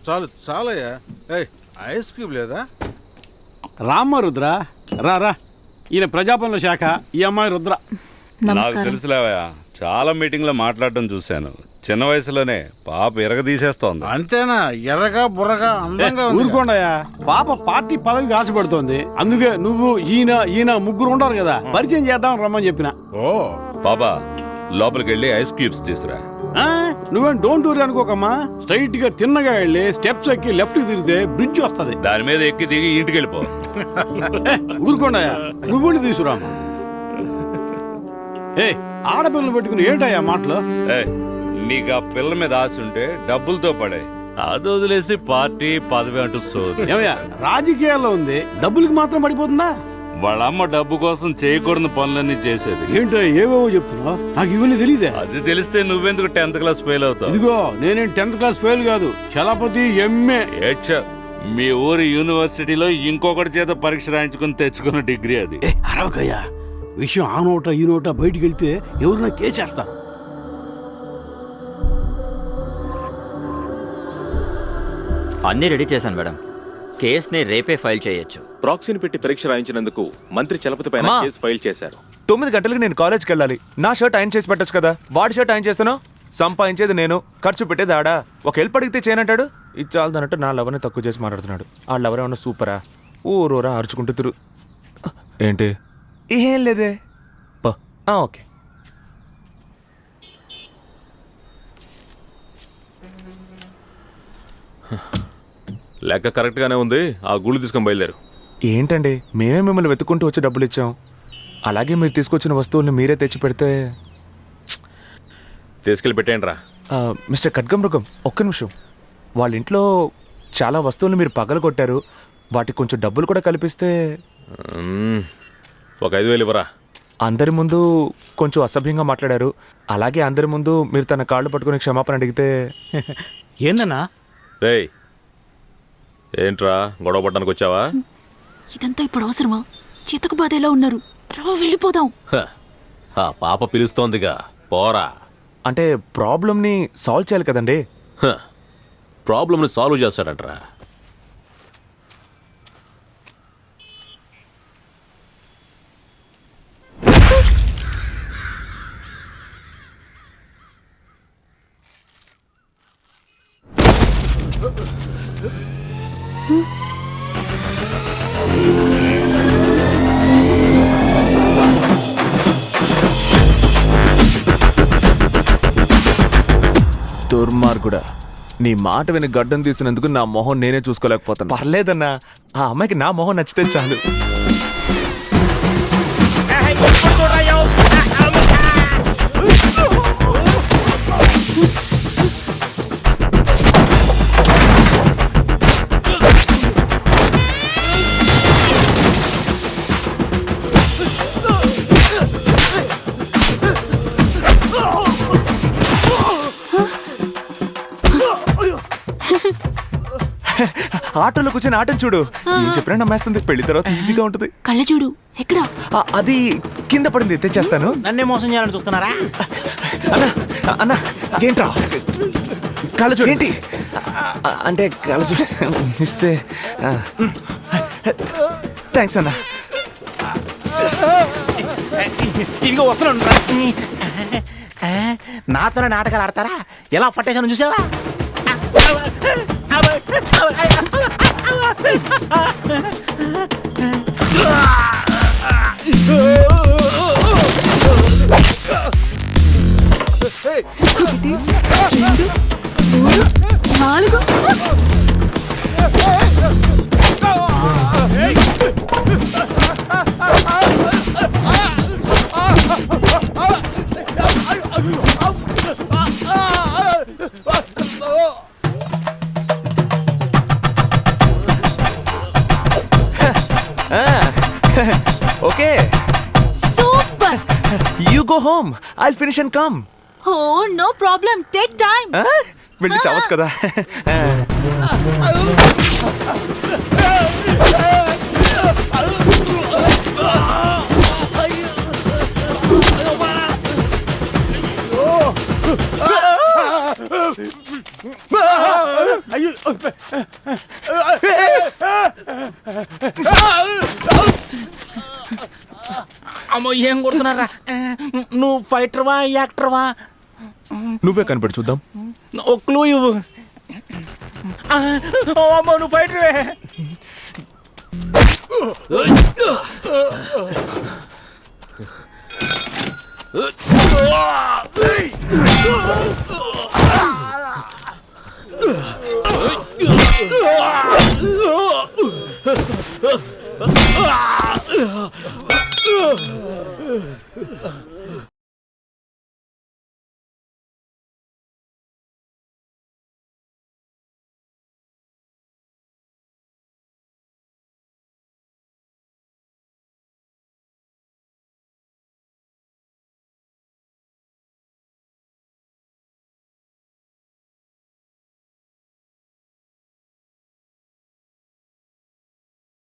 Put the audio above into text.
చాలు చాలయ్యా. Ice cube లేదా? రామ్మ రుద్ర, రా రా. ఈయన ప్రజాపనుల శాఖ, ఈ అమ్మాయి రుద్ర. నాకు తెలుసులేవయ్యా, చాలా మీటింగ్లో మాట్లాడటం చూశాను. చిన్న వయసులోనే పాప ఎరగదీసేస్తోంది. అంతేనా? ఎర్రగా బుర్రగా అందంగా ఊరుకోండయా, పాప పార్టీ పదవికి ఆశపడుతోంది. అందుకే నువ్వు ఈయన ముగ్గురు ఉంటారు కదా, పరిచయం చేద్దాం రమ్మని చెప్పిన. ఓ బాబా, లోపలికి వెళ్ళి ఐస్ క్యూబ్స్ తీసురా. నువ్వేం డోంట్ వరీ అనుకోకమ్మా. స్ట్రైట్ గా తిన్నగా వెళ్ళి స్టెప్స్ ఎక్కి లెఫ్ట్ తిరిగితే బ్రిడ్జ్ వస్తుంది. దాని మీద ఎక్కి దిగి ఇంటికి వెళ్ళిపో. ఊరుకోండయా, నువ్వు తీసుకురామా. ఆడపిల్లలు పెట్టుకుని ఏంటయ్యా మాటలు? నీకు ఆ పిల్ల మీద ఆశ ఉంటే డబ్బులతో పడే, అది వదిలేసి పార్టీ పదవి అంటూ సోదు. ఏమయ్యా, రాజకీయాల్లో ఉంది, డబ్బులకి మాత్రం పడిపోతుందా? వాళ్ళ అమ్మ డబ్బు కోసం చేయకూడని పనులన్నీ చేసేది. ఏంటో ఏవేవో చెప్తున్నావు, నాకు ఇవన్నీ తెలియదే. అది తెలిస్తే నువ్వెందుకు 10th క్లాస్ ఫెయిల్ అవుతావు? ఇదిగో నేనేం 10th క్లాస్ ఫెయిల్ కాదు, చలపతి ఎంఏ. మీ ఊరి యూనివర్సిటీలో ఇంకొకటి చేత పరీక్ష రాయించుకుని తెచ్చుకున్న డిగ్రీ అది. అరవకయ్యా, విషయం ఆ నోట ఈ నోట బయటికి వెళ్తే ఎవరైనా కేసేస్తారు. అన్నీ రెడీ చేశాను మేడం, కేసుని రేపే ఫైల్ చేయొచ్చు. ప్రాక్సీని పెట్టి పరీక్ష రాయించినందుకు మంత్రి చలపతి పైన కేసు ఫైల్ చేశారు. 9 గంటలకు నేను కాలేజ్కి వెళ్ళాలి. నా షర్ట్ ఆయన చేసి పెట్టచ్చు కదా, వాడి షర్ట్ ఆయన చేస్తాను. సంపాదించేది నేను, ఖర్చు పెట్టేది ఆడా. ఒక హెల్ప్ అడిగితే చేయనంటాడు. ఇది చాలదన్నట్టు నా లవర్ని తక్కువ చేసి మాట్లాడుతున్నాడు. ఆ లవర్ ఏమన్నా సూపరా, ఊరూరా అరుచుకుంటూ తిరు. ఏంటి? ఏం లేదే. ఓకే. లెక్క కరెక్ట్ గానే ఉంది. ఆ గూళ్ళు తీసుకొని బయలుదేరు. ఏంటండి, మేమే మిమ్మల్ని వెతుక్కుంటూ వచ్చి డబ్బులు ఇచ్చాం. అలాగే మీరు తీసుకొచ్చిన వస్తువుల్ని మీరే తెచ్చి పెడితే. తీసుకెళ్ళి పెట్టేయండి రా. మిస్టర్ ఖడ్గమృగం, ఒక్క నిమిషం. వాళ్ళ ఇంట్లో చాలా వస్తువులు మీరు పగలు కొట్టారు. వాటికి కొంచెం డబ్బులు కూడా కల్పిస్తే. ఒక 5,000 ఇవ్వరా. అందరి ముందు కొంచెం అసభ్యంగా మాట్లాడారు. అలాగే అందరి ముందు మీరు తన కాళ్ళు పట్టుకుని క్షమాపణ అడిగితే. ఏందన్నా? రేయ్, ఏంట్రా గొడవ పడ్డానికి వచ్చావా? ఇదంతా ఇప్పుడు అవసరమా? చితకు బాధేలా ఉన్నారు, వెళ్ళిపోదాం. ఆ పాప పిలుస్తోందిగా, పోరా. అంటే ప్రాబ్లంని సాల్వ్ చేయాలి కదండి. ప్రాబ్లంని సాల్వ్ చేస్తాడంట్రా. దుర్మార్గుడా, నీ మాట విని గడ్డం తీసినందుకు నా మొహం నేనే చూసుకోలేకపోతాను. పర్లేదన్నా, ఆ అమ్మాయికి నా మొహం నచ్చితే చాలు. ఆటోలో కూర్చొని ఆటం చూడు, ఏం చెప్పినా నమ్మేస్తుంది. పెళ్లి తర్వాత ఈజీగా ఉంటుంది. కళ్ళ చూడు ఎక్కడా? అది కింద పడింది, తెచ్చేస్తాను. నన్నే మోసం చేయాలని చూస్తున్నారా? అన్నా అన్నా, ఏంట్రా కళ్ళ చూడు? ఏంటి అంటే కళ్ళ చూడు ఇస్తే. థ్యాంక్స్ అన్నా. ఇదిగో వస్తున్నాను. నాతోనే నాటకాలు ఆడతారా? ఎలా పట్టేశాను చూసావా? Okay. Super. You go home. I'll finish and come. Oh, no problem. Take time. వెళ్ళి చావచ్చు కదా. అయ్యో అమ్మో ఏం కొడుతున్నారా నువ్వు ఫైటర్వా యాక్టర్వా నువ్వే కనిపెట్టి చూద్దాం. ఓ క్లూ ఇవ్వు అమ్మో నువ్వు ఫైటర్వే